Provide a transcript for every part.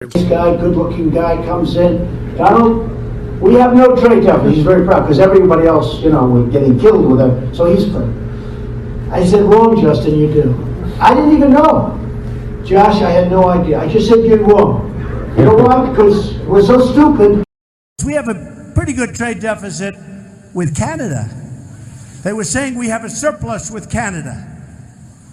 This guy, good-looking guy, comes in. Donald, we have no trade deficit. He's very proud because everybody else, we're getting killed with him. So he's proud. I said, wrong, Justin, you do. I didn't even know. Josh, I had no idea. I just said you're wrong. You know why? Because we're so stupid. We have a pretty good trade deficit with Canada. They were saying we have a surplus with Canada.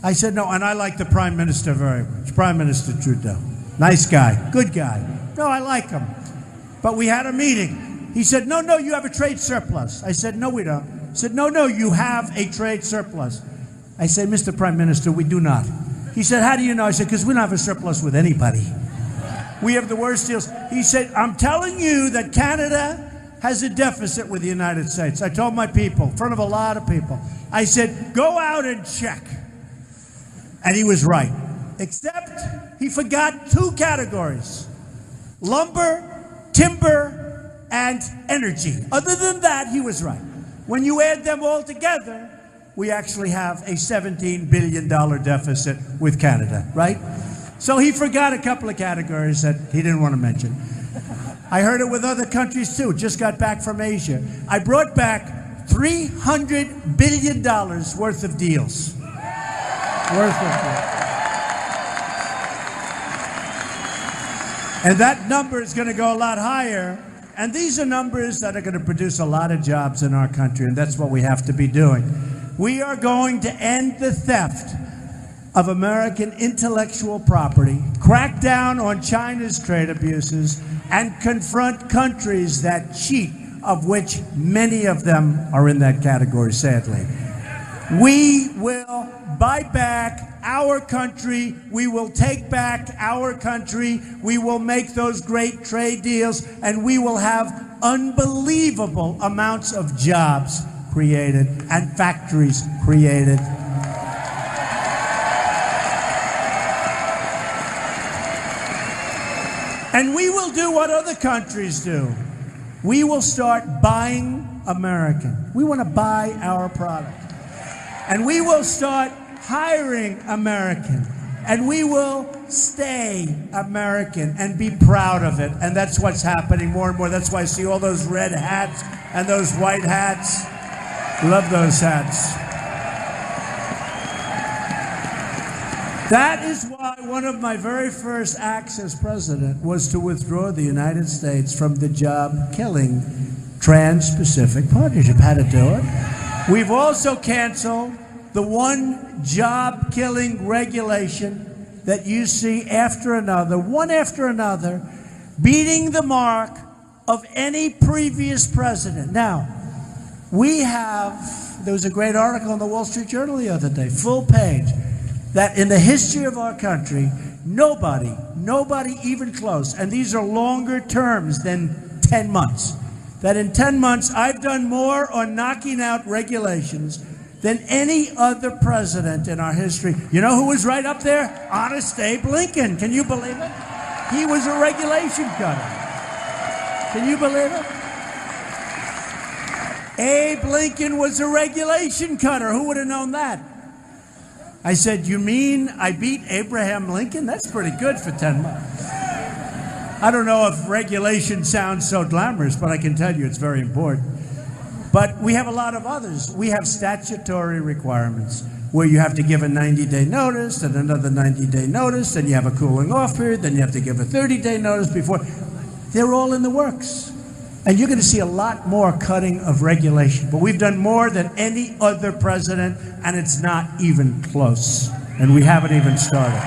I said, no, and I like the Prime Minister very much, Prime Minister Trudeau. Nice guy, good guy. No, I like him. But we had a meeting. He said, no, you have a trade surplus. I said, no, we don't. He said, no, you have a trade surplus. I said, Mr. Prime Minister, we do not. He said, how do you know? I said, because we don't have a surplus with anybody. We have the worst deals. He said, I'm telling you that Canada has a deficit with the United States. I told my people, in front of a lot of people, I said, go out and check. And he was right. Except he forgot two categories: lumber, timber, and energy. Other than that, he was right. When you add them all together, we actually have a $17 billion deficit with Canada, right? So he forgot a couple of categories that he didn't want to mention. I heard it with other countries too. Just got back from Asia. I brought back $300 billion worth of deals. And that number is going to go a lot higher. And these are numbers that are going to produce a lot of jobs in our country, and that's what we have to be doing. We are going to end the theft of American intellectual property, crack down on China's trade abuses, and confront countries that cheat, of which many of them are in that category, sadly. We will buy back our country. We will take back our country. We will make those great trade deals, and we will have unbelievable amounts of jobs created and factories created. And we will do what other countries do. We will start buying American. We want to buy our product. And we will start hiring American. And we will stay American and be proud of it. And that's what's happening more and more. That's why I see all those red hats and those white hats. Love those hats. That is why one of my very first acts as president was to withdraw the United States from the job-killing Trans-Pacific Partnership. Had to do it. We've also canceled the one job-killing regulation that you see after another, one after another, beating the mark of any previous president. Now, there was a great article in the Wall Street Journal the other day, full page, that in the history of our country, nobody even close, and these are longer terms than 10 months, that in 10 months I've done more on knocking out regulations than any other president in our history. You know who was right up there? Honest Abe Lincoln. Can you believe it? He was a regulation cutter. Can you believe it? Abe Lincoln was a regulation cutter. Who would have known that? I said, you mean I beat Abraham Lincoln? That's pretty good for 10 months. I don't know if regulation sounds so glamorous, but I can tell you it's very important. But we have a lot of others. We have statutory requirements where you have to give a 90-day notice, and another 90-day notice, then you have a cooling off period, then you have to give a 30-day notice before. They're all in the works. And you're going to see a lot more cutting of regulation. But we've done more than any other president, and it's not even close. And we haven't even started.